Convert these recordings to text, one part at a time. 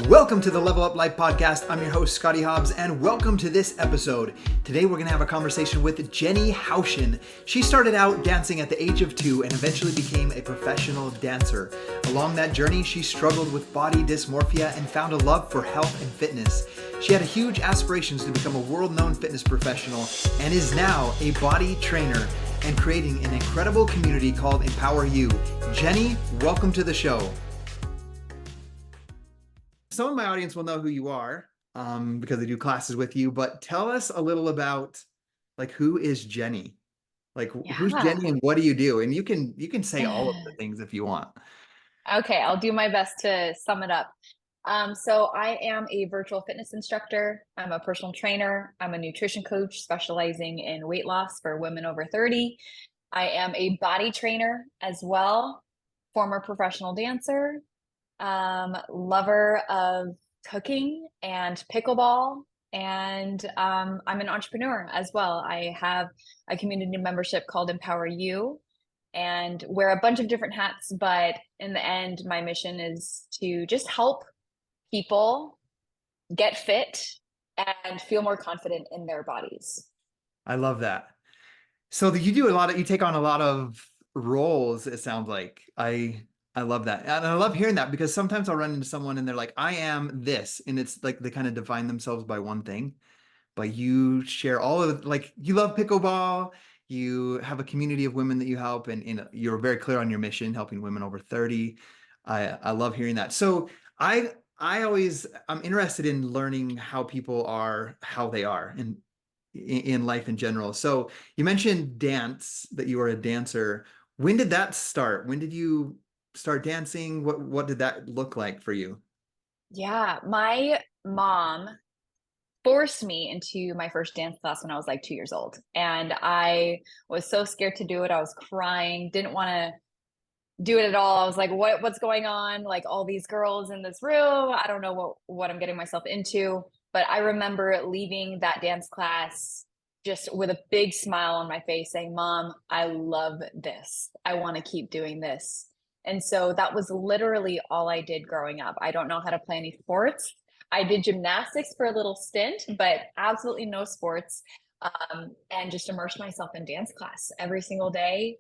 Welcome to the Level Up Life podcast. I'm your host, Scottie Hobbs, and welcome to this episode. Today, we're going to have a conversation with Jenny Jaucian. She started out dancing at the age of 2 and eventually became a professional dancer. Along that journey, she struggled with body dysmorphia and found a love for health and fitness. She had huge aspirations to become a world-known fitness professional and is now a BODI trainer and creating an incredible community called EmpowerU. Jenny, welcome to the show. Some of my audience will know who you are because they do classes with you, but tell us a little about who is Jenny? Who's Jenny and what do you do? And you can say all of the things if you want. Okay, I'll do my best to sum it up. So I am a virtual fitness instructor. I'm a personal trainer. I'm a nutrition coach specializing in weight loss for women over 30. I am a body trainer as well, former professional dancer, lover of cooking and pickleball, and I'm an entrepreneur as well. I have a community membership called EmpowerU and wear a bunch of different hats, but in the end, my mission is to just help people get fit and feel more confident in their bodies. I love that. So you take on a lot of roles, it sounds like. I love that. And I love hearing that because sometimes I'll run into someone and they're like, I am this. And it's like they kind of define themselves by one thing. But you share all of you love pickleball, you have a community of women that you help, and you're very clear on your mission, helping women over 30. I love hearing that. So I'm interested in learning how people are, how they are in life in general. So you mentioned dance, that you were a dancer. When did that start? When did you start dancing? What did that look like for you? Yeah, my mom forced me into my first dance class when I was like 2 years old. And I was so scared to do it. I was crying, didn't want to do it at all. I was like, what's going on? Like all these girls in this room. I don't know what I'm getting myself into. But I remember leaving that dance class just with a big smile on my face saying, Mom, I love this. I want to keep doing this. And so that was literally all I did growing up. I don't know how to play any sports. I did gymnastics for a little stint, but absolutely no sports. And just immersed myself in dance class every single day.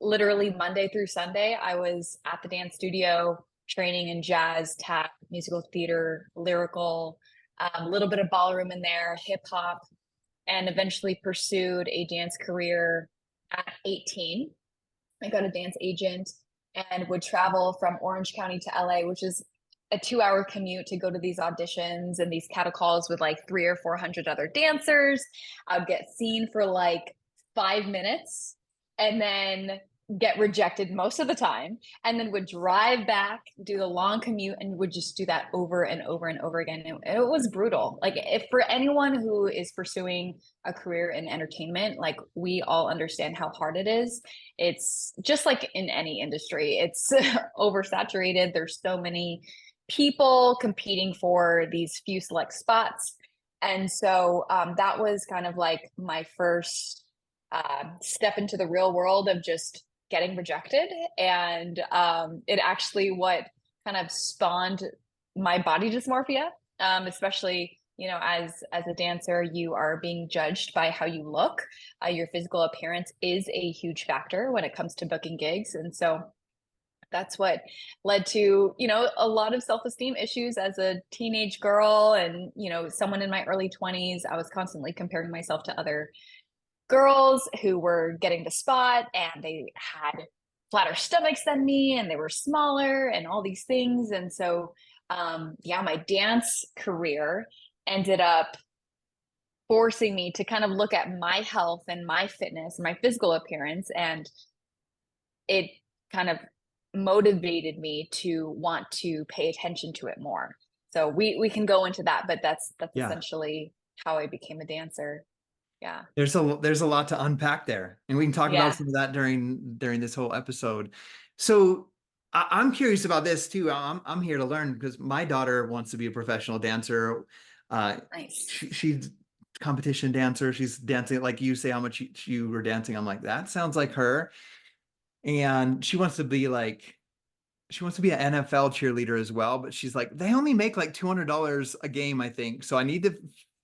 Literally Monday through Sunday, I was at the dance studio training in jazz, tap, musical theater, lyrical, a little bit of ballroom in there, hip hop, and eventually pursued a dance career at 18. I got a dance agent and would travel from Orange County to LA, which is a 2-hour commute to go to these auditions and these catcalls with like 300 or 400 other dancers. I would get seen for like 5 minutes and then get rejected most of the time, and then would drive back, do the long commute, and would just do that over and over and over again. It was brutal. Like, if for anyone who is pursuing a career in entertainment, like, we all understand how hard it is. It's just like in any industry, it's oversaturated. There's so many people competing for these few select spots. And so that was kind of like my first step into the real world of just getting rejected. And it actually what kind of spawned my body dysmorphia, especially, as a dancer, you are being judged by how you look. Your physical appearance is a huge factor when it comes to booking gigs. And so that's what led to, a lot of self-esteem issues as a teenage girl. And, someone in my early 20s, I was constantly comparing myself to other girls who were getting the spot, and they had flatter stomachs than me, and they were smaller, and all these things. And so, my dance career ended up forcing me to kind of look at my health and my fitness, my physical appearance, and it kind of motivated me to want to pay attention to it more. So we can go into that, but that's essentially how I became a dancer. Yeah. There's a lot to unpack there, and we can talk Yeah. about some of that during this whole episode. So I'm curious about this too. I'm here to learn because my daughter wants to be a professional dancer. Nice. She's competition dancer. She's dancing, like you say how much you were dancing. I'm like, that sounds like her. And she wants to be like she wants to be an NFL cheerleader as well, but she's like, they only make like $200 a game, I think. So I need to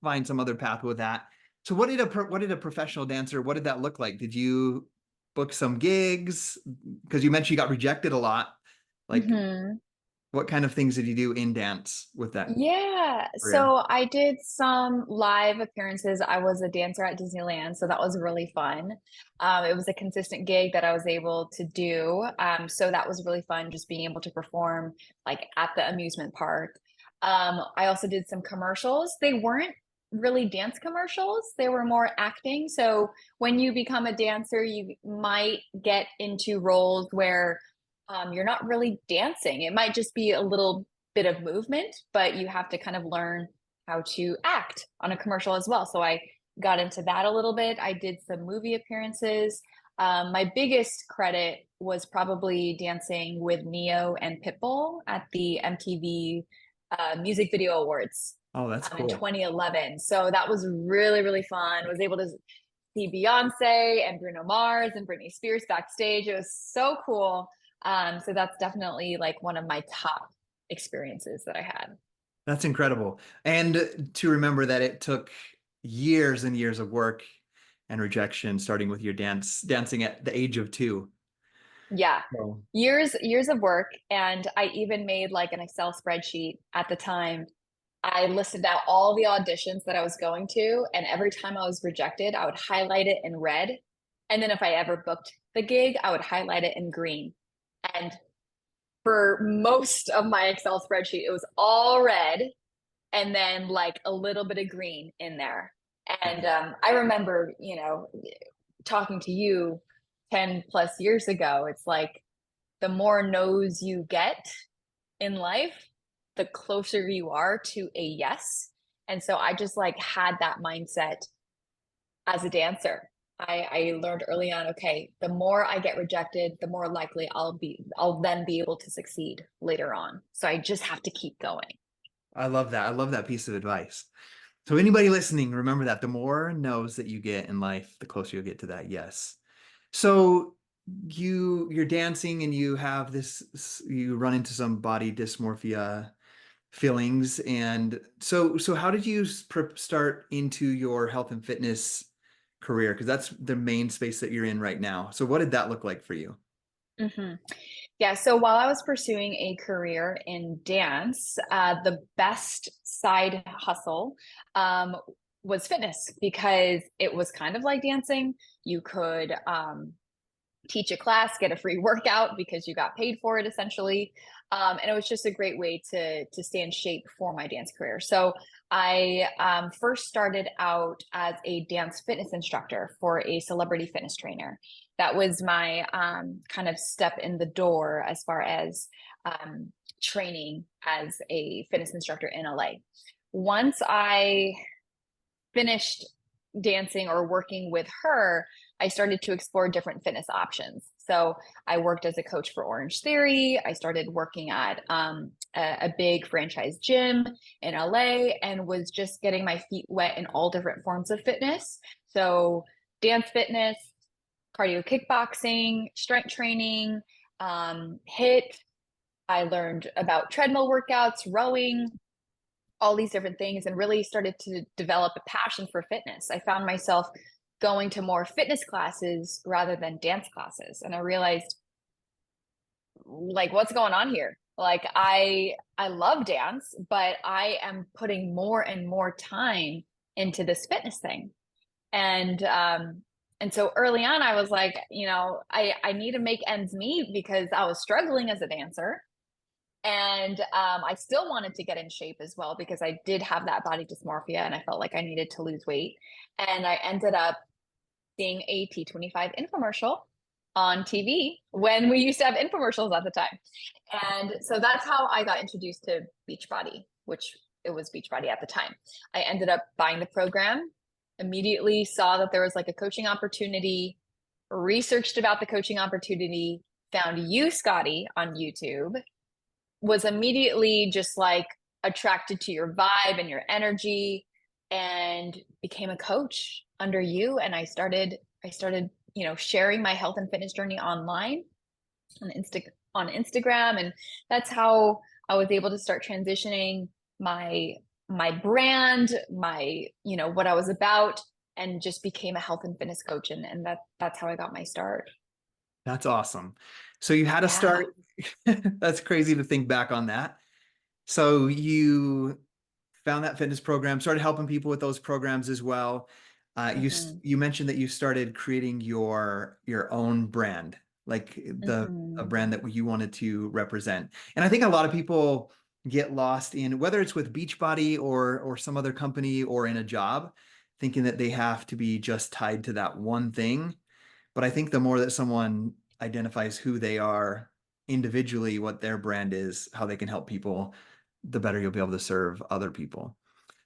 find some other path with that. So what did a professional dancer, what did that look like? Did you book some gigs? Because you mentioned you got rejected a lot. Like, Hmm. what kind of things did you do in dance with that Yeah, career? so I did some live appearances. I was a dancer at Disneyland, so that was really fun. It was a consistent gig that I was able to do. So that was really fun, just being able to perform like at the amusement park. I also did some commercials. They weren't really dance commercials, they were more acting. So when you become a dancer, you might get into roles where you're not really dancing. It might just be a little bit of movement, but you have to kind of learn how to act on a commercial as well. So I got into that a little bit. I did some movie appearances. My biggest credit was probably dancing with Neo and Pitbull at the MTV Music Video Awards Oh, that's in cool. 2011. So that was really, really fun. Was able to see Beyonce and Bruno Mars and Britney Spears backstage. It was so cool. So that's definitely like one of my top experiences that I had. That's incredible. And to remember that it took years and years of work and rejection, starting with your dancing at the age of 2. Yeah. So Years of work. And I even made like an Excel spreadsheet at the time. I listed out all the auditions that I was going to, and every time I was rejected, I would highlight it in red. And then if I ever booked the gig, I would highlight it in green. And for most of my Excel spreadsheet, it was all red and then like a little bit of green in there. And I remember, talking to you 10 plus years ago, it's like the more no's you get in life, the closer you are to a yes. And so I just like had that mindset as a dancer. I learned early on, okay, the more I get rejected, the more likely I'll then be able to succeed later on. So I just have to keep going. I love that. I love that piece of advice. So anybody listening, remember that the more no's that you get in life, the closer you'll get to that yes. So you're dancing and you have you run into some body dysmorphia feelings, and so how did you start into your health and fitness career? Because that's the main space that you're in right now. So what did that look like for you? Hmm. Yeah, so while I was pursuing a career in dance, the best side hustle um, was fitness because it was kind of like dancing. You could teach a class, get a free workout because you got paid for it essentially. And it was just a great way to stay in shape for my dance career. So I first started out as a dance fitness instructor for a celebrity fitness trainer. That was my kind of step in the door as far as training as a fitness instructor in LA. Once I finished dancing or working with her, I started to explore different fitness options. So I worked as a coach for Orange Theory. I started working at a big franchise gym in LA and was just getting my feet wet in all different forms of fitness. So dance fitness, cardio kickboxing, strength training, HIIT. I learned about treadmill workouts, rowing, all these different things, and really started to develop a passion for fitness. I found myself going to more fitness classes rather than dance classes. And I realized like what's going on here? Like I love dance, but I am putting more and more time into this fitness thing. And so early on I was like, I need to make ends meet because I was struggling as a dancer. And I still wanted to get in shape as well because I did have that body dysmorphia and I felt like I needed to lose weight. And I ended up seeing a T25 infomercial on TV when we used to have infomercials at the time. And so that's how I got introduced to Beachbody, which it was Beachbody at the time. I ended up buying the program, immediately saw that there was like a coaching opportunity, researched about the coaching opportunity, found you, Scottie, on YouTube, was immediately just like attracted to your vibe and your energy and became a coach under you. And I started sharing my health and fitness journey online on on Instagram. And that's how I was able to start transitioning my brand, my, what I was about, and just became a health and fitness coach. And that's how I got my start. That's awesome. So you had to Yeah. start. That's crazy to think back on that. So you found that fitness program, started helping people with those programs as well. Hmm. You mentioned that you started creating your own brand, like the a Hmm. brand that you wanted to represent. And I think a lot of people get lost in whether it's with Beachbody or some other company or in a job, thinking that they have to be just tied to that one thing. But I think the more that someone identifies who they are individually, what their brand is, how they can help people, the better you'll be able to serve other people.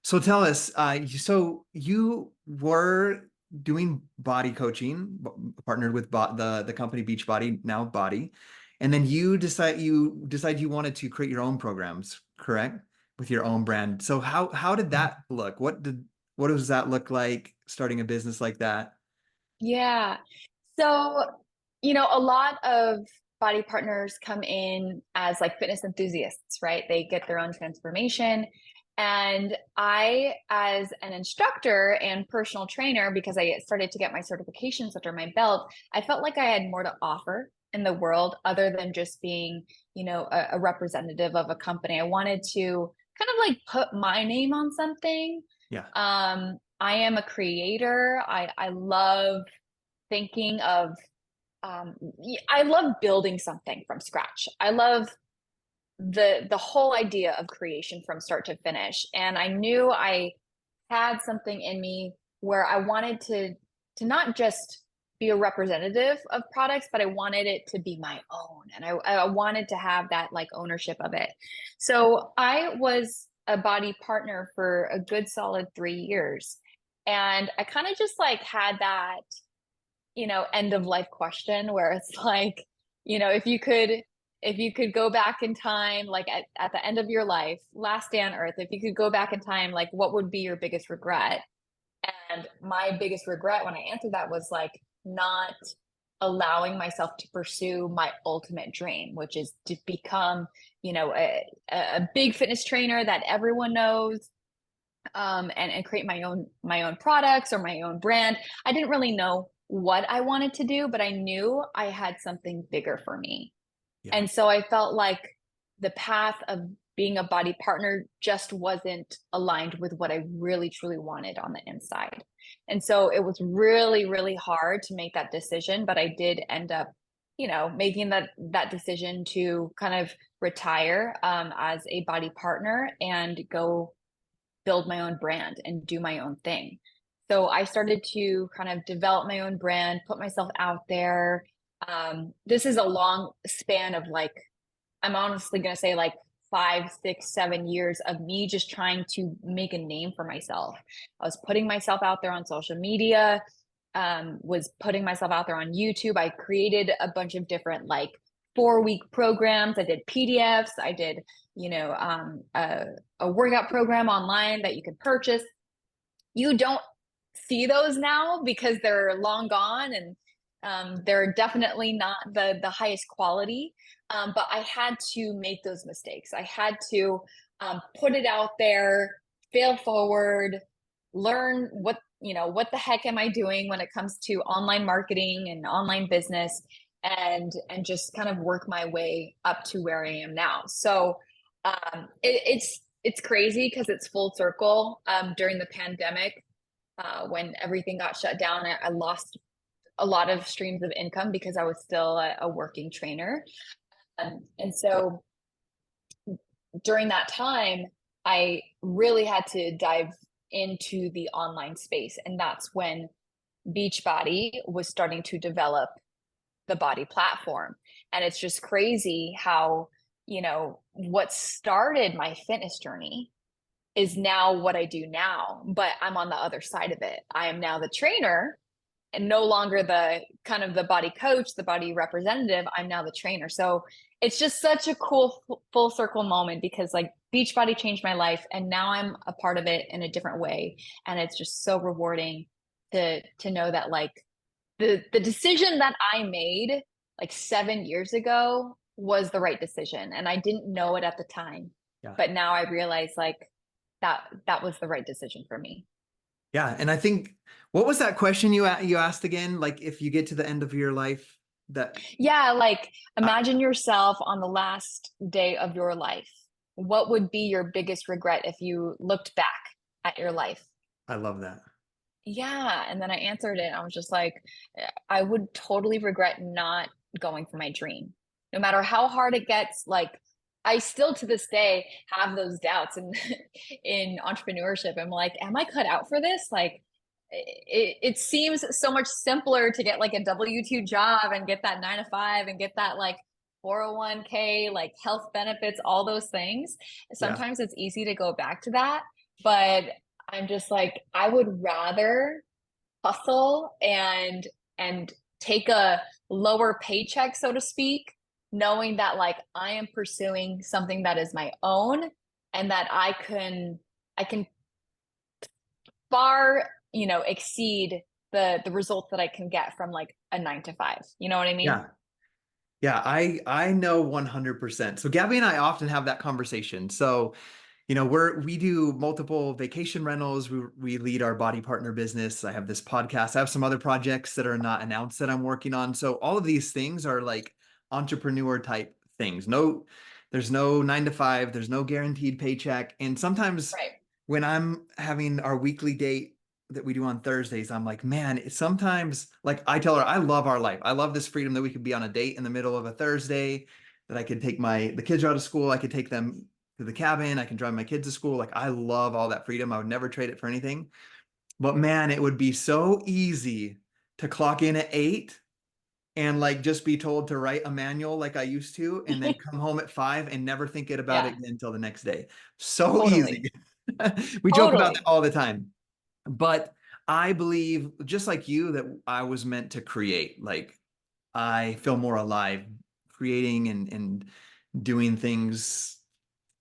So tell us, so you were doing body coaching, partnered with the company Beachbody, now Body, and then you decide you wanted to create your own programs, correct? With your own brand. So how did that look? What does that look like starting a business like that? Yeah. So, a lot of body partners come in as like fitness enthusiasts, right? They get their own transformation. And I, as an instructor and personal trainer, because I started to get my certifications under my belt, I felt like I had more to offer in the world other than just being, a representative of a company. I wanted to kind of like put my name on something. Yeah. I am a creator. I love thinking of I love building something from scratch. I love the whole idea of creation from start to finish. And I knew I had something in me where I wanted to not just be a representative of products, but I wanted it to be my own. And I wanted to have that like ownership of it. So I was a body partner for a good solid 3 years. And I kind of just like had that end of life question where it's like, if you could go back in time, like at the end of your life, last day on earth, if you could go back in time, like what would be your biggest regret? And my biggest regret when I answered that was like not allowing myself to pursue my ultimate dream, which is to become, a big fitness trainer that everyone knows, and create my own products or my own brand. I didn't really know what I wanted to do, but I knew I had something bigger for me. Yeah. And so I felt like the path of being a body partner just wasn't aligned with what I really truly wanted on the inside. And so it was really, really hard to make that decision, but I did end up, making that decision to kind of retire as a body partner and go build my own brand and do my own thing. So I started to kind of develop my own brand, put myself out there. This is a long span of like, I'm honestly going to say like 5, 6, 7 years of me just trying to make a name for myself. I was putting myself out there on social media, was putting myself out there on YouTube. I created a bunch of different like 4-week programs. I did PDFs. I did, a workout program online that you could purchase. You don't see those now because they're long gone, and they're definitely not the highest quality. But I had to make those mistakes. I had to put it out there, fail forward, learn what the heck am I doing when it comes to online marketing and online business, and just kind of work my way up to where I am now. So it's crazy because it's full circle. During the pandemic, when everything got shut down, I lost a lot of streams of income because I was still a working trainer. And so during that time, I really had to dive into the online space. And that's when Beachbody was starting to develop the body platform. And it's just crazy how, what started my fitness journey is now what I do now, but I'm on the other side of it. I am now the trainer and no longer the kind of the body coach, the body representative. I'm now the trainer. So it's just such a cool full circle moment because like Beachbody changed my life and now I'm a part of it in a different way. And it's just so rewarding to know that like the decision that I made like 7 years ago was the right decision. And I didn't know it at the time, Yeah. but now I realize like that was the right decision for me. Yeah. And I think, what was that question you asked again? Like, if you get to the end of your life, that Yeah, like I, imagine yourself on the last day of your life. What would be your biggest regret if you looked back at your life? I love that. Yeah. And then I answered it. I was just like, I would totally regret not going for my dream. No matter how hard it gets, like I still to this day have those doubts in in entrepreneurship. I'm like, am I cut out for this? Like it seems so much simpler to get like a W-2 job and get that 9 to 5 and get that like 401k, like health benefits, all those things. Yeah. Sometimes it's easy to go back to that, but I'm just like, I would rather hustle and take a lower paycheck, so to speak, knowing that like I am pursuing something that is my own and that I can far, exceed the results that I can get from like a 9 to 5. You know what I mean? Yeah. Yeah. I know 100%. So Gabby and I often have that conversation. So, we do multiple vacation rentals. We lead our body partner business. I have this podcast. I have some other projects that are not announced that I'm working on. So all of these things are like entrepreneur type things. No, there's no 9 to 5, there's no guaranteed paycheck. And sometimes Right. when I'm having our weekly date that we do on Thursdays, I'm like, man, sometimes like I tell her, I love our life. I love this freedom that we could be on a date in the middle of a Thursday, that I could take the kids are out of school. I could take them to the cabin. I can drive my kids to school. Like I love all that freedom. I would never trade it for anything. But man, it would be so easy to clock in at 8 and like just be told to write a manual like I used to, and then come home at 5 and never think it about it Yeah, again until the next day. So easy. totally. We joke about that Totally. all the time. But I believe, just like you, that I was meant to create. Like I feel more alive creating and doing things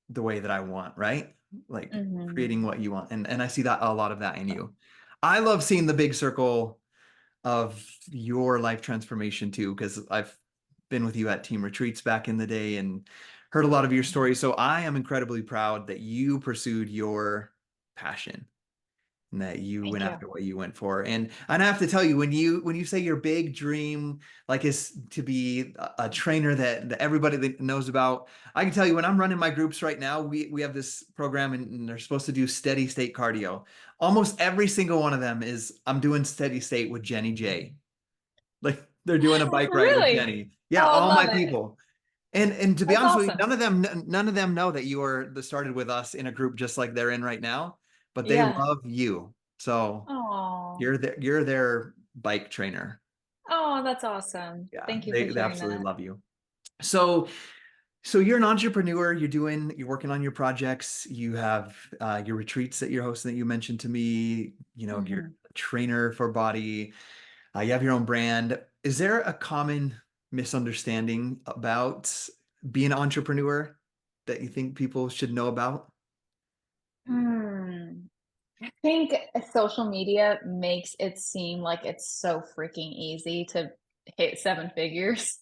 the way that I want, right? Like Hmm. creating what you want. And I see that a lot of that in you. I love seeing the big circle of your life transformation too, because I've been with you at team retreats back in the day and heard a lot of your stories. So I am incredibly proud that you pursued your passion and that you went Thank you. after what you went for. And I have to tell you, when you say your big dream like is to be a trainer that everybody that knows about, I can tell you when I'm running my groups right now, we have this program and they're supposed to do steady state cardio. Almost every single one of them is I'm doing steady state with Jenny J. Like they're doing a bike ride with Really? Jenny. Yeah, Oh, I all my love it. people. And to be That's honest with you, awesome. none of them know that you were the started with us in a group just like they're in right now, but they Yeah. love you. So Oh, you're their bike trainer. oh, that's awesome. Yeah, Thank you for they sharing absolutely that. love you. So so you're an entrepreneur, you're working on your projects, you have your retreats that you're hosting that you mentioned to me, you're Hmm. a trainer for body, you have your own brand. Is there a common misunderstanding about being an entrepreneur that you think people should know about? Hmm. I think social media makes it seem like it's so freaking easy to hit 7 figures.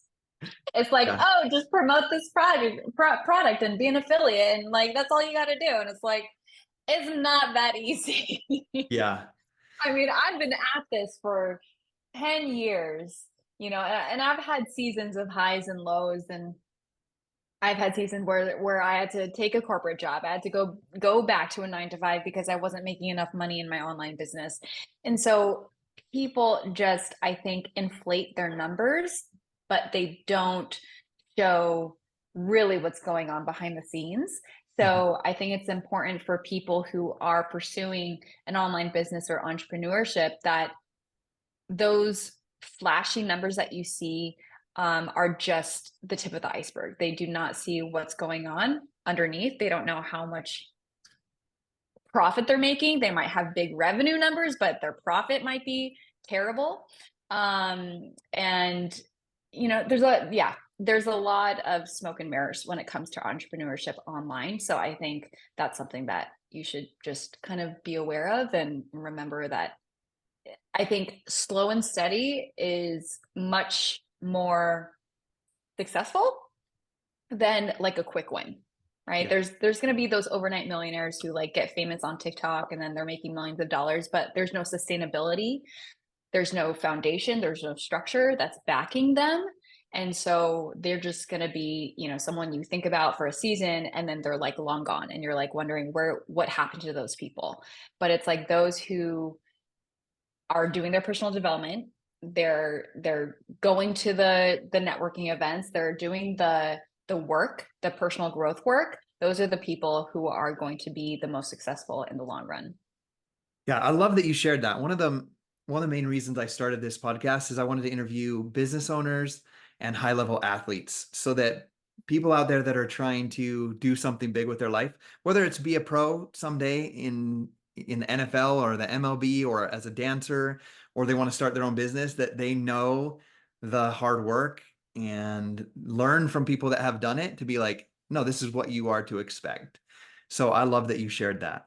It's like, Yeah. oh, just promote this product and be an affiliate, and like that's all you got to do. And it's like, it's not that easy. Yeah. I mean, I've been at this for 10 years, and I've had seasons of highs and lows, and I've had seasons where I had to take a corporate job. I had to go back to a 9 to 5 because I wasn't making enough money in my online business. And so people just, I think, inflate their numbers, but they don't show really what's going on behind the scenes. Mhm. So I think it's important for people who are pursuing an online business or entrepreneurship that those flashy numbers that you see are just the tip of the iceberg. They do not see what's going on underneath. They don't know how much profit they're making. They might have big revenue numbers, but their profit might be terrible. And there's a lot of smoke and mirrors when it comes to entrepreneurship online. So I think that's something that you should just kind of be aware of and remember that I think slow and steady is much more successful than like a quick win, right? Yeah. There's going to be those overnight millionaires who like get famous on TikTok and then they're making millions of dollars, but there's no sustainability, there's no foundation, there's no structure that's backing them. And so they're just going to be, you know, someone you think about for a season and then they're like long gone and you're like wondering what happened to those people. But it's like those who are doing their personal development, they're going to the networking events, they're doing the work, the personal growth work. Those are the people who are going to be the most successful in the long run. Yeah, I love that you shared that. One of the main reasons I started this podcast is I wanted to interview business owners and high-level athletes so that people out there that are trying to do something big with their life, whether it's be a pro someday in the NFL or the MLB or as a dancer, or they want to start their own business, that they know the hard work and learn from people that have done it to be like, no, this is what you are to expect. So I love that you shared that.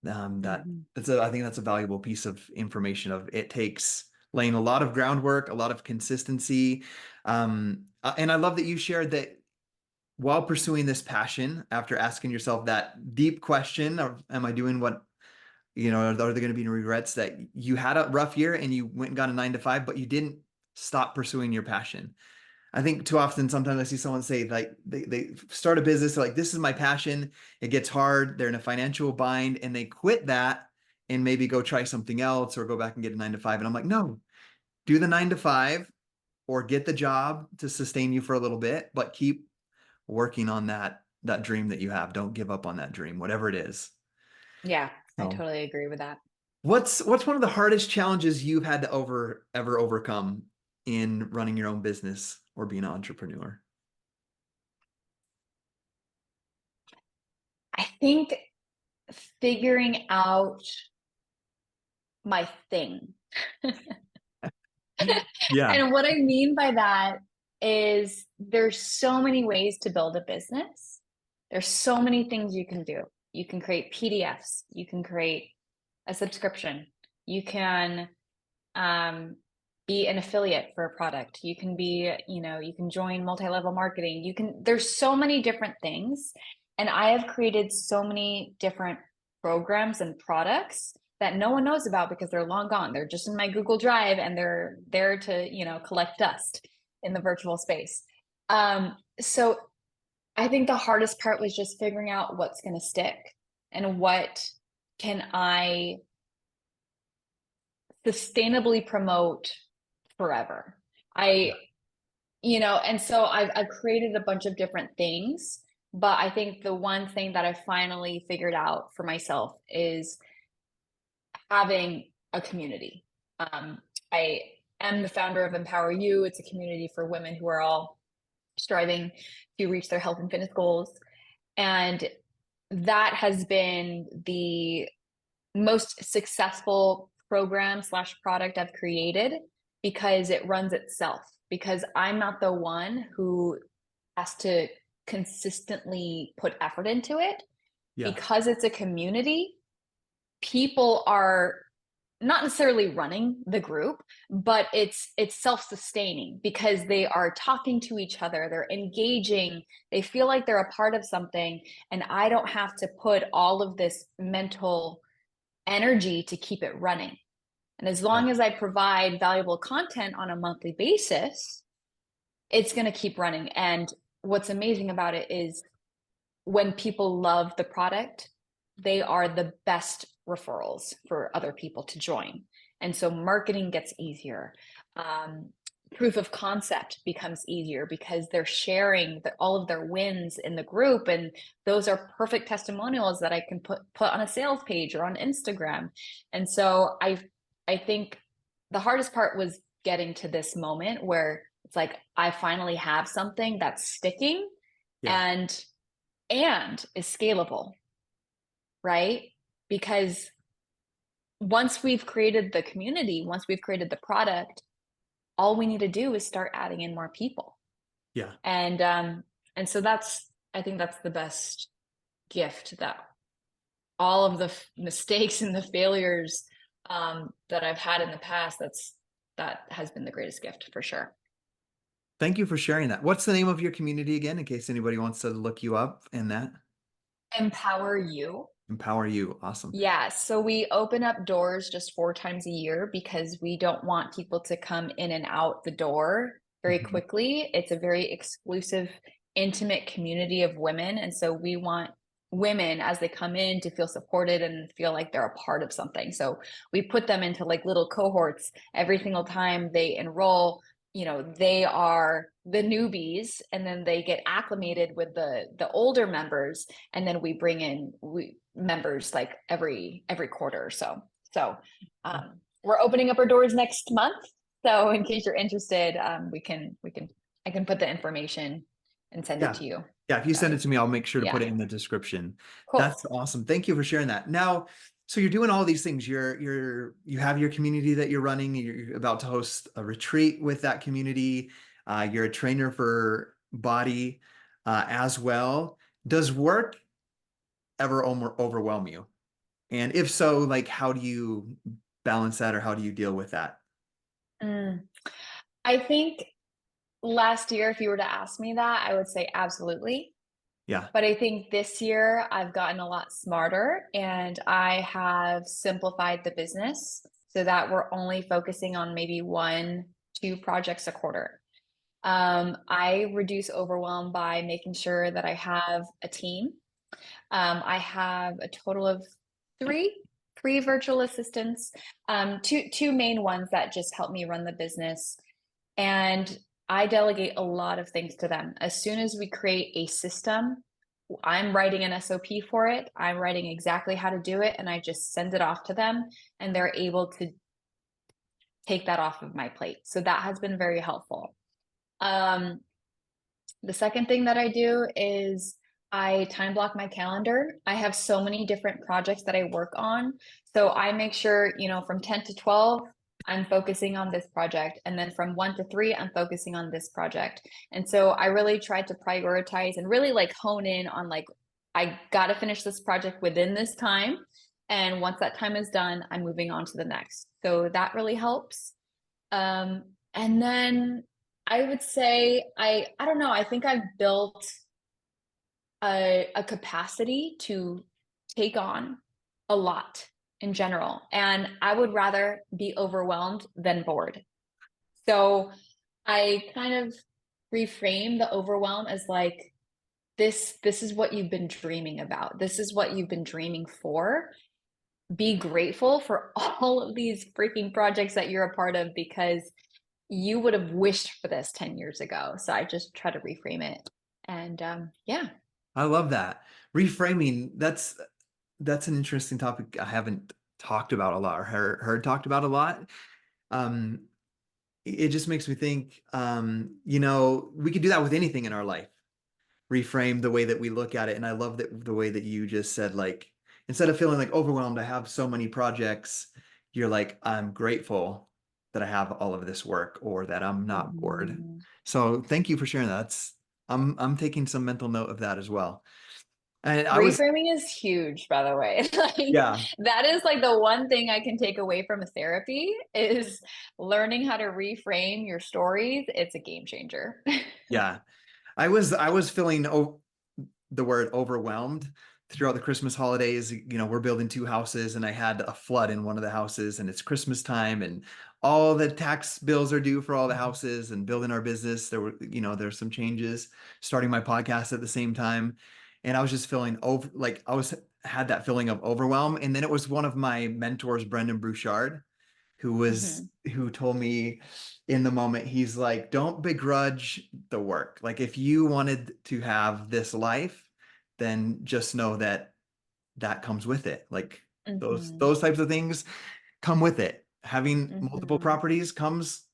Mhm. I think that's a valuable piece of information. Of it takes laying a lot of groundwork, a lot of consistency, and I love that you shared that while pursuing this passion, after asking yourself that deep question of, "Am I doing what you know? Are there going to be any regrets?" That you had a rough year and you went and got a 9 to 5, but you didn't stop pursuing your passion. I think too often, sometimes I see someone say like they start a business, they're like, this is my passion. It gets hard. They're in a financial bind and they quit that and maybe go try something else or go back and get a 9 to 5. And I'm like, no, do the 9 to 5 or get the job to sustain you for a little bit, but keep working on that dream that you have. Don't give up on that dream, whatever it is. Yeah, I So totally agree with that. what's one of the hardest challenges you've had to ever overcome in running your own business or being an entrepreneur? I think figuring out my thing. Yeah. And what I mean by that is there's so many ways to build a business. There's so many things you can do. You can create PDFs, you can create a subscription, you can um, be an affiliate for a product, you can be, you know, you can join multi-level marketing, you can, there's so many different things. And I have created so many different programs and products that no one knows about because they're long gone. They're just in my Google Drive and they're there to, you know, collect dust in the virtual space. So I think the hardest part was just figuring out what's going to stick and what can I sustainably promote forever. I, Yeah. you know, and so I've created a bunch of different things, but I think the one thing that I finally figured out for myself is having a community. I am the founder of EmpowerU. It's a community for women who are all striving to reach their health and fitness goals. And that has been the most successful program slash product I've created because it runs itself. Because I'm not the one who has to consistently put effort into it. Yeah. Because it's a community, people are not necessarily running the group, but it's self-sustaining because they are talking to each other, they're engaging, they feel like they're a part of something, and I don't have to put all of this mental energy to keep it running. And as Yeah. long as I provide valuable content on a monthly basis, it's going to keep running. And what's amazing about it is when people love the product, they are the best referrals for other people to join. And so marketing gets easier. Proof of concept becomes easier because they're sharing all of their wins in the group. And those are perfect testimonials that I can put on a sales page or on Instagram. And so I think the hardest part was getting to this moment where it's like I finally have something that's sticking Yeah. and is scalable, right? Because once we've created the community, once we've created the product, all we need to do is start adding in more people. Yeah. And so that's I think that's the best gift that all of the mistakes and the failures that I've had in the past, that has been the greatest gift for sure. Thank you for sharing that. What's the name of your community again, in case anybody wants to look you up in that? Empower You. Empower You. Awesome. Yeah, so we open up doors just 4 times a year because we don't want people to come in and out the door very Mhm. quickly. It's a very exclusive, intimate community of women. And so we want women as they come in to feel supported and feel like they're a part of something. So we put them into like little cohorts every single time they enroll. They are the newbies and then they get acclimated with the older members, and then we bring in members like every quarter or so. So we're opening up our doors next month. So in case you're interested, we can I can put the information and send it Yeah. to you. Yeah. If you send So it to me, I'll make sure to put yeah, it in the description. That's cool. awesome. Thank you for sharing that. Now, so you're doing all these things. You have your community that you're running. You're about to host a retreat with that community. You're a trainer for BODI as well. Does work ever overwhelm you? And if so, like, how do you balance that, or how do you deal with that? Mm. I think last year, if you were to ask me that, I would say absolutely. Yeah. But I think this year I've gotten a lot smarter and I have simplified the business so that we're only focusing on maybe one, two projects a quarter. I reduce overwhelm by making sure that I have a team. I have a total of three, three virtual assistants, two main ones that just help me run the business. And I delegate a lot of things to them. As soon as we create a system, I'm writing an SOP for it. I'm writing exactly how to do it, and I just send it off to them, and they're able to take that off of my plate. So that has been very helpful. Um, the second thing that I do is I time block my calendar. I have so many different projects that I work on. So I make sure, from 10 to 12, I'm focusing on this project. And then from 1 to 3, I'm focusing on this project. And so I really try to prioritize and really like hone in on like, I got to finish this project within this time. And once that time is done, I'm moving on to the next. So that really helps. And then I would say I don't know, I think I've built a capacity to take on a lot in general. And I would rather be overwhelmed than bored. So I kind of reframe the overwhelm as like this is what you've been dreaming about. This is what you've been dreaming for. Be grateful for all of these freaking projects that you're a part of because you would have wished for this 10 years ago. So I just try to reframe it. And yeah. I love that. Reframing, that's an interesting topic I haven't talked about a lot, or heard talked about a lot. Um, it just makes me think, we could do that with anything in our life. Reframe the way that we look at it. And I love that the way that you just said, like, instead of feeling like overwhelmed, I have so many projects, you're like, I'm grateful that I have all of this work, or that I'm not bored. Mhm. So thank you for sharing that. I'm taking some mental note of that as well. And I was, Reframing is huge, by the way. Like yeah, that is like the one thing I can take away from therapy is learning how to reframe your stories. It's a game changer. yeah. I was feeling the word overwhelmed throughout the Christmas holidays. We're building two houses, and I had a flood in one of the houses, and it's Christmas time, and all the tax bills are due for all the houses, and building our business. There's some changes, starting my podcast at the same time. And I was just feeling like had that feeling of overwhelm. And then it was one of my mentors, Brendan Bouchard, Mhm. who told me in the moment, he's like, don't begrudge the work. Like, if you wanted to have this life, then just know that that comes with it. Like, those Mhm. those types of things come with it. Having multiple Mhm. properties comes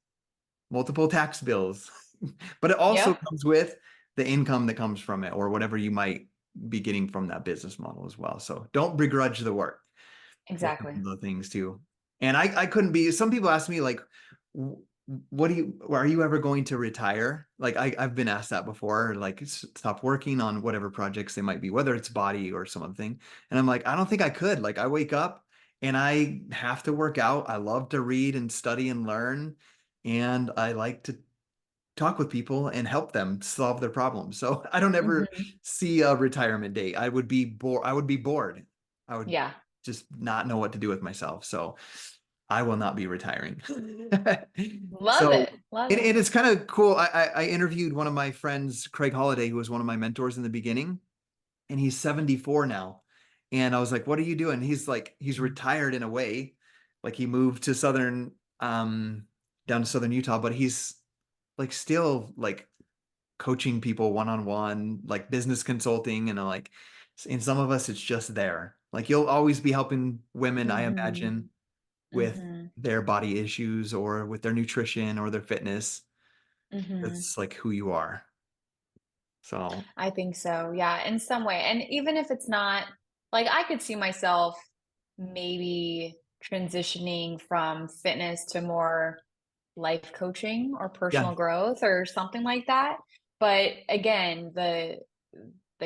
multiple tax bills, but it also Yep, comes with the income that comes from it, or whatever you might be getting from that business model as well. So don't begrudge the work. Those are exactly. the things too. And I couldn't be, some people ask me, like, are you ever going to retire? Like, I've been asked that before, like, stop working on whatever projects they might be, whether it's BODI or some other thing. And I'm like, I don't think I could. Like, I wake up and I have to work out. I love to read and study and learn. And I like to talk with people and help them solve their problems. So I don't ever Hmm. see a retirement date. I would be bored. I would be bored. I would Yeah. just not know what to do with myself. So I will not be retiring. Love So, it. Love and it. it's kind of cool. I interviewed one of my friends, Craig Holiday, who was one of my mentors in the beginning, and he's 74 now. And I was like, what are you doing? He's like, he's retired in a way. Like he moved to down to southern Utah, but he's like still like coaching people one-on-one, like business consulting. And I'm like, in some of us, it's just there. Like you'll always be helping women, I Hmm. imagine, with Hmm. their body issues or with their nutrition or their fitness. Hmm. That's like who you are. So I think so. Yeah, in some way. And even if it's not, like, I could see myself maybe transitioning from fitness to more life coaching or yeah, personal growth or something like that. But again, the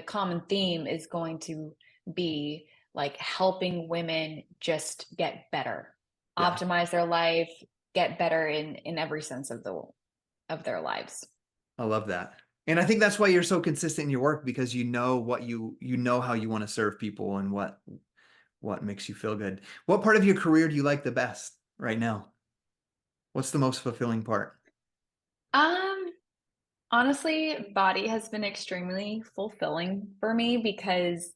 common theme is going to be like helping women just get better, yeah, optimize their life, get better in every sense of their lives. I love that. And I think that's why you're so consistent in your work because you know what you know how you want to serve people and what makes you feel good. What part of your career do you like the best right now? What's the most fulfilling part? Um, Honestly, body has been extremely fulfilling for me because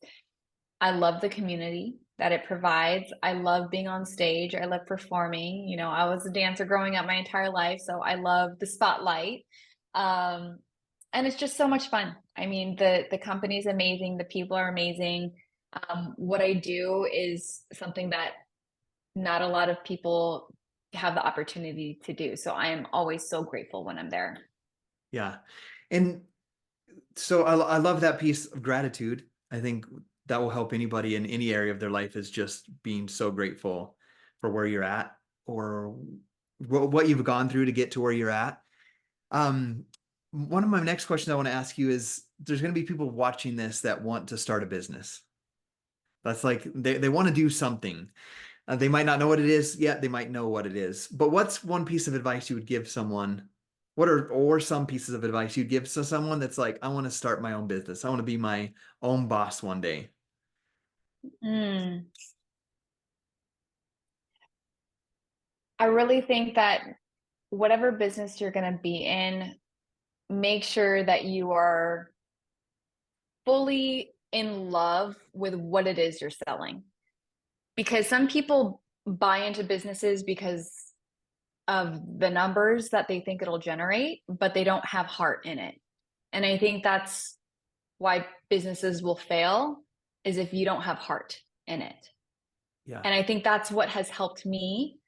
I love the community that it provides. I love being on stage. I love performing. You know, I was a dancer growing up my entire life, so I love the spotlight. Um, and it's just so much fun. I mean, the company is amazing. The people are amazing. What I do is something that not a lot of people have the opportunity to do. So I am always so grateful when I'm there. Yeah. And so I love that piece of gratitude. I think that will help anybody in any area of their life is just being so grateful for where you're at or what you've gone through to get to where you're at. Um, One of my next questions I want to ask you is there's going to be people watching this that want to start a business. That's like they want to do something. They might not know what it is yet. They might know what it is. But what's one piece of advice you would give someone? What are or some pieces of advice you'd give to someone that's like, I want to start my own business. I want to be my own boss one day. Mm. I really think that whatever business you're going to be in, make sure that you are fully in love with what it is you're selling. Because some people buy into businesses because of the numbers that they think it'll generate, but they don't have heart in it. And I think that's why businesses will fail is if you don't have heart in it. Yeah. And I think that's what has helped me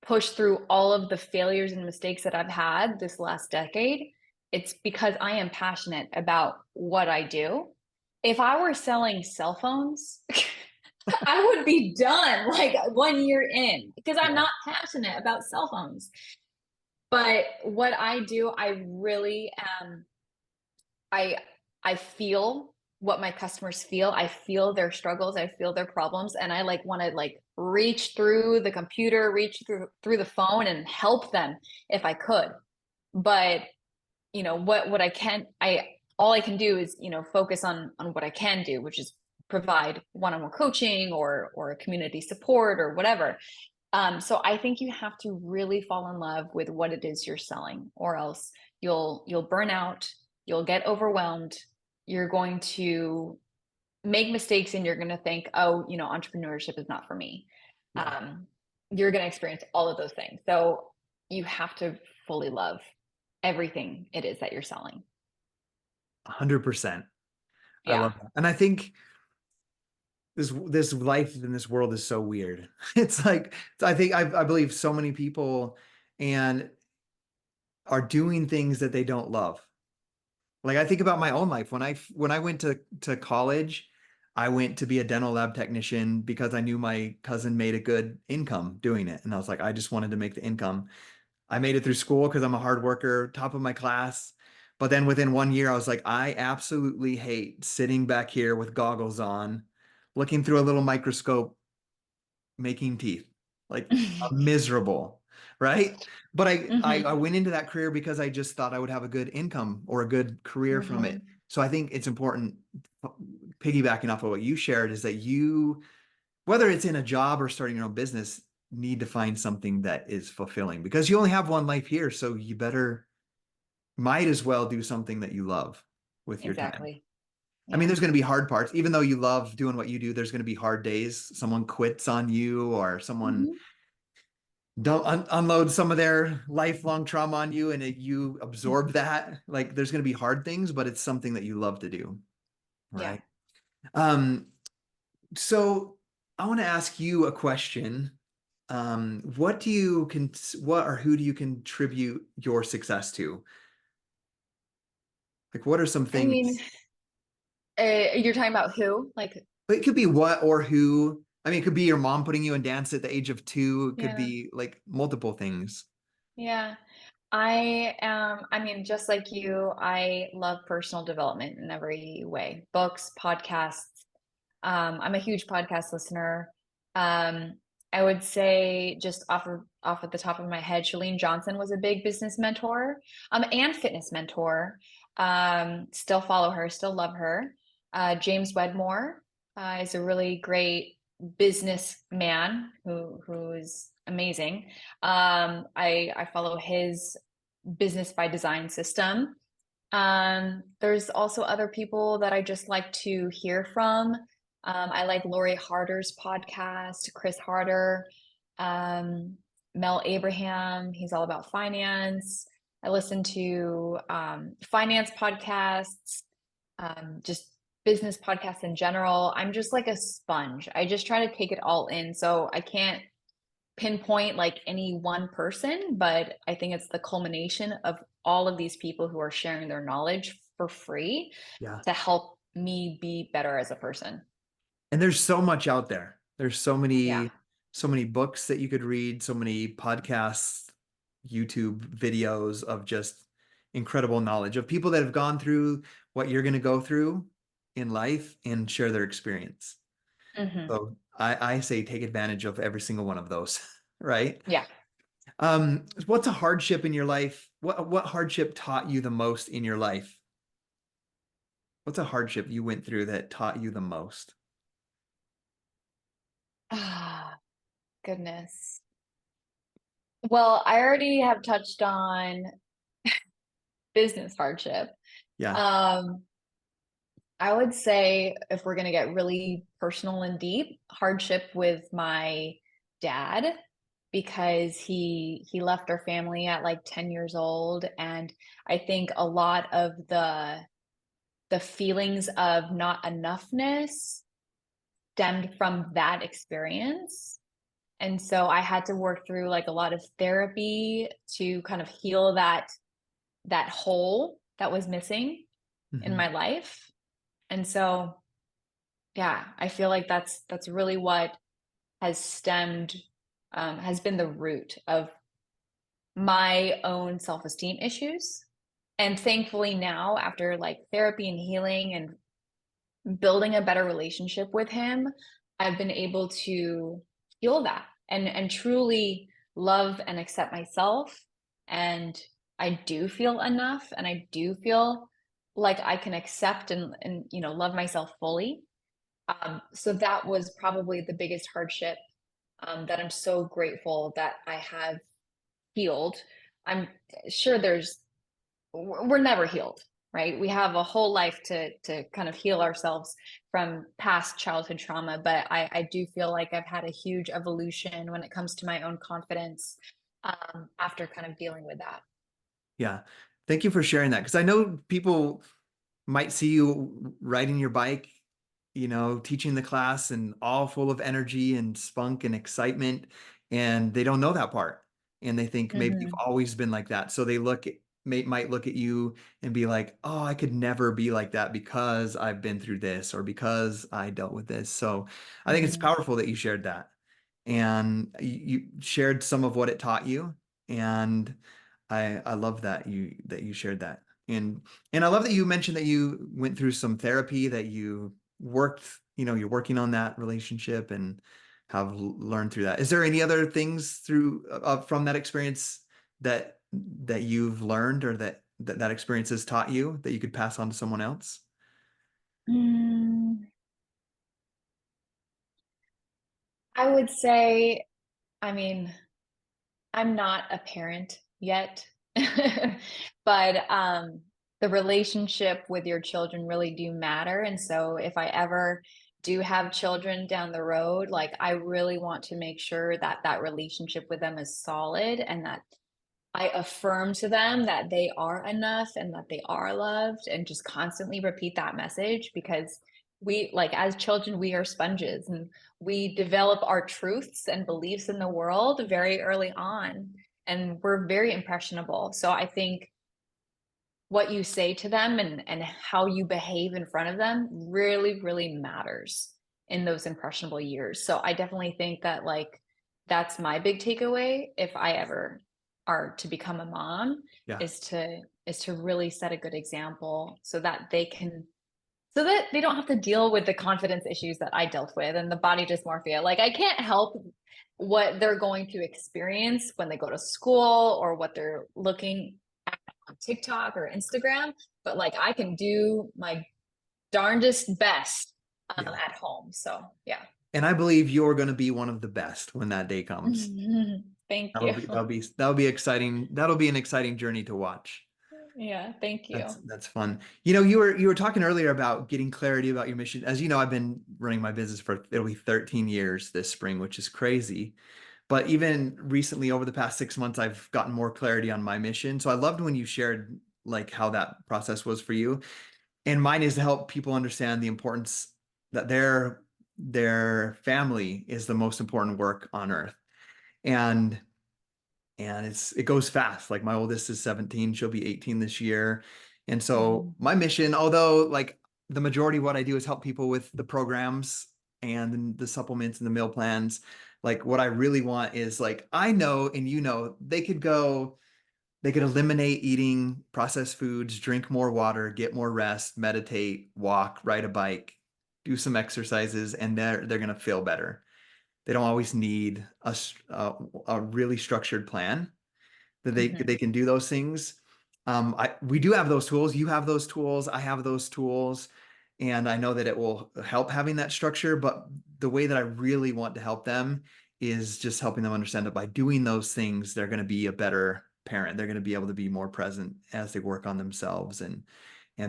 push through all of the failures and mistakes that I've had this last decade. It's because I am passionate about what I do. If I were selling cell phones, I would be done like 1 year in because I'm Yeah. not passionate about cell phones. But what I do, I really I I feel what my customers feel. I feel their struggles, I feel their problems, and I like want to like reach through the computer, reach through the phone and help them if I could. But you know what I can I all I can do is focus on what I can do, which is provide one-on-one coaching or community support or whatever. So I think you have to really fall in love with what it is you're selling, or else you'll burn out, you'll get overwhelmed, you're going to make mistakes, and you're going to think, oh, entrepreneurship is not for me. Yeah. Um, you're going to experience all of those things. So you have to fully love everything it is that you're selling. 100%. I Yeah. love that. And I think this life in this world is so weird. It's like I think I believe so many people and are doing things that they don't love. Like I think about my own life when I went to college, I went to be a dental lab technician because I knew my cousin made a good income doing it, and I was like, I just wanted to make the income. I made it through school because I'm a hard worker, top of my class. But then within 1 year, I was like, I absolutely hate sitting back here with goggles on, looking through a little microscope, making teeth. Like miserable. right? But I Hmm. went into that career because I just thought I would have a good income or a good career from it. Hmm. So I think it's important, piggybacking off of what you shared, is that you, whether it's in a job or starting your own business, need to find something that is fulfilling because you only have one life here. So you better, might as well do something that you love with your time. Exactly. I mean, Yeah. there's going to be hard parts. Even though you love doing what you do, there's going to be hard days. Someone quits on you or someone Hmm. don't unload some of their lifelong trauma on you and you absorb that. Like there's going to be hard things, but it's something that you love to do. Yeah. Right. Um, so I want to ask you a question. What do you can, what or who do you contribute your success to? Like, what are some I mean, things? you're talking about who? Like, It could be what or who. I mean, it could be your mom putting you in dance at the age of 2. It could yeah. be like multiple things. Yeah. I mean, just like you, I love personal development in every way. Books, podcasts. I'm a huge podcast listener. Um, I would say just off at the top of my head, Chalene Johnson was a big business mentor, and fitness mentor. Still follow her, still love her. James Wedmore, is a really great businessman who is amazing. I follow his business by design system. There's also other people that I just like to hear from. I like Lori Harder's podcast, Chris Harder, um, Mel Abraham. He's all about finance. I listen to finance podcasts, just business podcasts in general. I'm just like a sponge. I just try to take it all in. So I can't pinpoint like any one person, but I think it's the culmination of all of these people who are sharing their knowledge for free Yeah. to help me be better as a person. And there's so much out there. There's Yeah. so many books that you could read, so many podcasts, YouTube videos of just incredible knowledge of people that have gone through what you're going to go through in life and share their experience. Hmm. So I say take advantage of every single one of those, right? Yeah. What's a hardship in your life? What hardship taught you the most in your life? What's a hardship you went through that taught you the most? Ah, goodness. Well, I already have touched on business hardship. Yeah. Um, I would say if we're going to get really personal and deep, hardship with my dad because he left our family at like 10 years old, and I think a lot of the feelings of not enoughness stemmed from that experience. And so I had to work through like a lot of therapy to kind of heal that hole that was missing in Mhm. my life. And so yeah, I feel like that's really what has stemmed has been the root of my own self-esteem issues. And thankfully now, after like therapy and healing and building a better relationship with him, I've been able to heal that and truly love and accept myself. And I do feel enough, and I do feel like I can accept and love myself fully. So that was probably the biggest hardship, that I'm so grateful that I have healed. I'm sure we're never healed, right? We have a whole life to kind of heal ourselves from past childhood trauma, but I do feel like I've had a huge evolution when it comes to my own confidence, after kind of dealing with that. Yeah. Thank you for sharing that. Because I know people might see you riding your bike, teaching the class and all full of energy and spunk and excitement, and they don't know that part. And they think maybe you've Hmm. always been like that. So they might look at you and be like, oh, I could never be like that because I've been through this or because I dealt with this. So I think it's Hmm. powerful that you shared that. And you shared some of what it taught you. And I love that you shared that. And I love that you mentioned that you went through some therapy, that you worked, you're working on that relationship. And have learned through that. Is there any other things through from that experience that you've learned or that experience has taught you that you could pass on to someone else? Mm, I would say, I mean, I'm not a parent yet, but the relationship with your children really do matter. And so if I ever do have children down the road, like I really want to make sure that that relationship with them is solid and that I affirm to them that they are enough and that they are loved and just constantly repeat that message because we like as children we are sponges and we develop our truths and beliefs in the world very early on and we're very impressionable. So I think what you say to them and how you behave in front of them really really matters in those impressionable years. So I definitely think that like that's my big takeaway if I ever are to become a mom Yeah. is to really set a good example so that they can so that they don't have to deal with the confidence issues that I dealt with and the body dysmorphia. Like I can't help what they're going to experience when they go to school or what they're looking at on TikTok or Instagram, but like I can do my darndest best Yeah. at home. So yeah. And I believe you're going to be one of the best when that day comes. Thank That'll you. be that'll be exciting. That'll be an exciting journey to watch. Yeah, thank you. That's fun. You were talking earlier about getting clarity about your mission. As you know, I've been running my business for it'll be 13 years this spring, which is crazy. But even recently, over the past 6 months, I've gotten more clarity on my mission. So I loved when you shared like how that process was for you. And mine is to help people understand the importance that their family is the most important work on earth. And it goes fast. Like my oldest is 17, she'll be 18 this year. And so Mhm. my mission, although like the majority of what I do is help people with the programs and the supplements and the meal plans, like what I really want is like I know and they could eliminate eating processed foods, drink more water, get more rest, meditate, walk, ride a bike, do some exercises, and they're gonna feel better. They don't always need a really structured plan that Mhm. they can do those things. We do have those tools. You have those tools. I have those tools, and I know that it will help having that structure. But the way that I really want to help them is just helping them understand that by doing those things, they're going to be a better parent. They're going to be able to be more present as they work on themselves and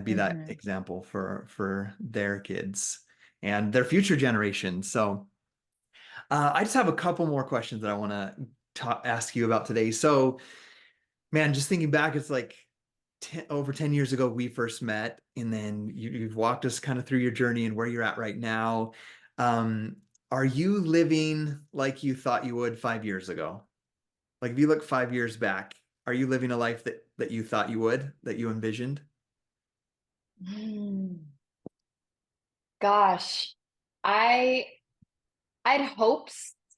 be that Mhm. example for their kids and their future generations. So I just have a couple more questions that I want to ask you about today. So man, just thinking back, it's like over 10 years ago we first met, and then you've walked us kind of through your journey and where you're at right now. Um, are you living like you thought you would 5 years ago? Like if you look 5 years back, are you living a life that you thought you would, that you envisioned? Mm. Gosh, I I'd hope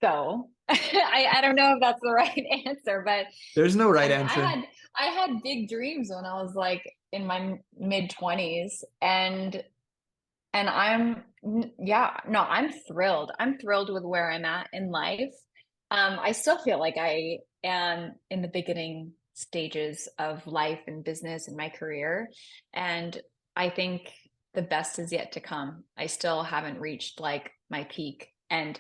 so. I don't know if that's the right answer, but There's no I right mean, answer. I had big dreams when I was like in my mid 20s and yeah, no, I'm thrilled. I'm thrilled with where I'm at in life. I still feel like I am in the beginning stages of life and business and my career. And I think the best is yet to come. I still haven't reached like my peak. And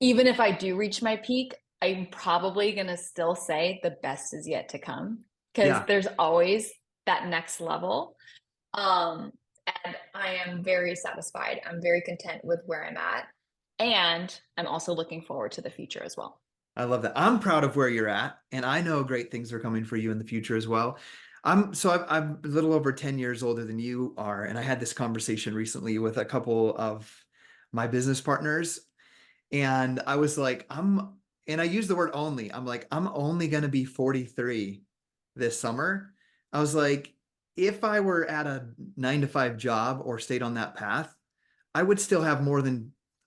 even if I do reach my peak, I'm probably going to still say the best is yet to come because Yeah, there's always that next level. Um, and I am very satisfied. I'm very content with where I'm at. And I'm also looking forward to the future as well. I love that. I'm proud of where you're at, and I know great things are coming for you in the future as well. I'm a little over 10 years older than you are, and I had this conversation recently with a couple of my business partners, and I was like, and I use the word only. I'm like, I'm only going to be 43 this summer. I was like, if I were at a 9 to 5 job or stayed on that path, I would still have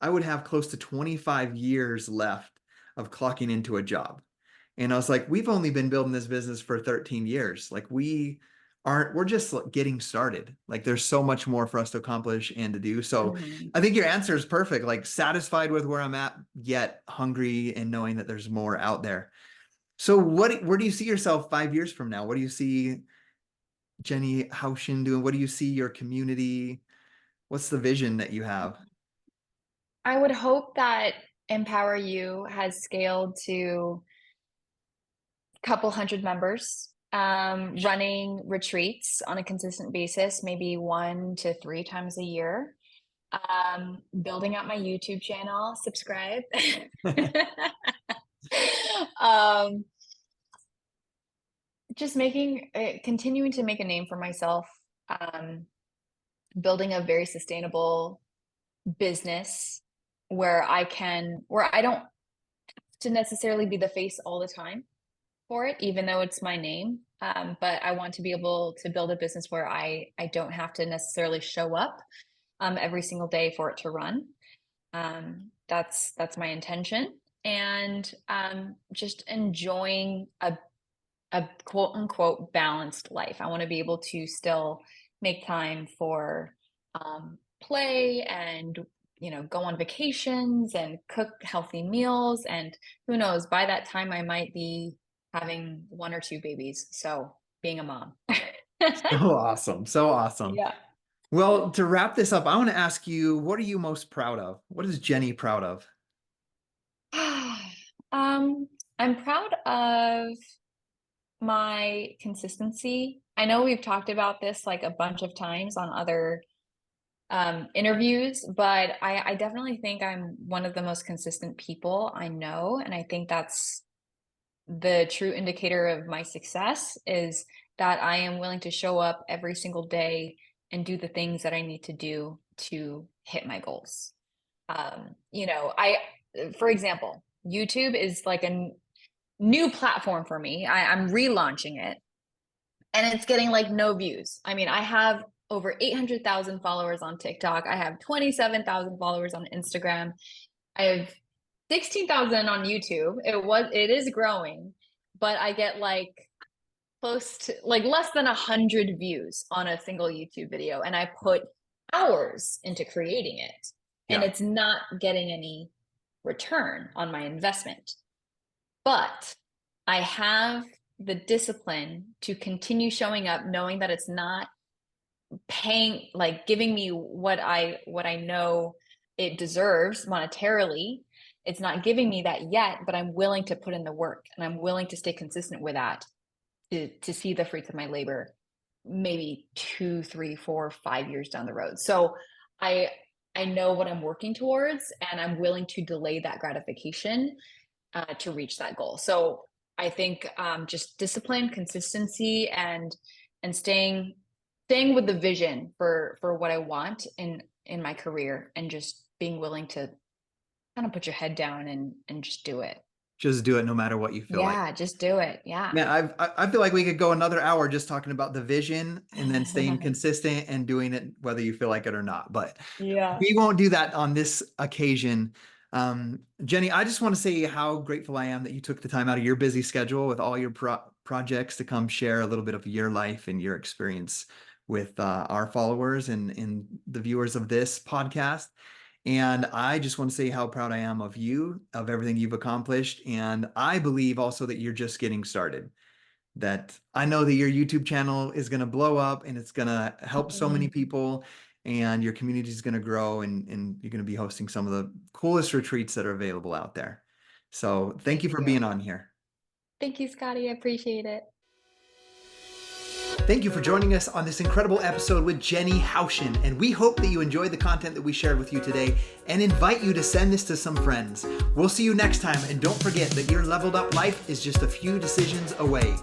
I would have close to 25 years left of clocking into a job. And I was like, we've only been building this business for 13 years. Like we're just like getting started. Like there's so much more for us to accomplish and to do. So Mhm. I think your answer is perfect. Like satisfied with where I'm at, yet hungry and knowing that there's more out there. So where do you see yourself 5 years from now? What do you see Jenny Jaucian doing? What do you see your community? What's the vision that you have? I would hope that EmpowerU has scaled to a couple hundred members, running retreats on a consistent basis, maybe 1 to 3 times a year. Building out my YouTube channel, subscribe. um, just continuing to make a name for myself, um, building a very sustainable business where I don't have to necessarily be the face all the time for it, even though it's my name. But I want to be able to build a business where I don't have to necessarily show up every single day for it to run. That's my intention, and just enjoying a quote unquote balanced life. I want to be able to still make time for play and go on vacations and cook healthy meals, and who knows, by that time I might be having 1 or 2 babies, so being a mom. So awesome. So awesome. Yeah. Well, to wrap this up, I want to ask you, what are you most proud of? What is Jenny proud of? um I'm proud of my consistency. I know we've talked about this like a bunch of times on other interviews, but I definitely think I'm one of the most consistent people I know. And I think that's the true indicator of my success, is that I am willing to show up every single day and do the things that I need to do to hit my goals. For example, YouTube is like a new platform for me. I'm relaunching it, and it's getting like no views. I mean, I have over 800,000 followers on TikTok. I have 27,000 followers on Instagram. I have 16,000 on YouTube. It is growing, but I get like close to like less than 100 views on a single YouTube video, and I put hours into creating it, and Yeah. it's not getting any return on my investment. But I have the discipline to continue showing up, knowing that it's not paying, like giving me what I know it deserves monetarily. It's not giving me that yet, but I'm willing to put in the work, and I'm willing to stay consistent with that to see the fruits of my labor maybe 2, 3, 4, 5 years down the road. So I I know what I'm working towards, and I'm willing to delay that gratification to reach that goal. So I think just discipline, consistency, and staying with the vision for what I want in my career, and just being willing to kind of put your head down and just do it. Just do it no matter what you feel like. Yeah, just do it. Yeah. Man, I feel like we could go another hour just talking about the vision and then staying consistent and doing it whether you feel like it or not. But Yeah. we won't do that on this occasion. Jenny, I just want to say how grateful I am that you took the time out of your busy schedule with all your projects to come share a little bit of your life and your experience with our followers and the viewers of this podcast. And I just want to say how proud I am of you, of everything you've accomplished. And I believe also that you're just getting started. That I know that your YouTube channel is going to blow up and it's going to help so many Mhm. people, and your community is going to grow, and you're going to be hosting some of the coolest retreats that are available out there. So thank you Thank for you. being on here. Thank you, Scottie. I appreciate it. Thank you for joining us on this incredible episode with Jenny Jaucian, and we hope that you enjoyed the content that we shared with you today and invite you to send this to some friends. We'll see you next time, and don't forget that your leveled up life is just a few decisions away.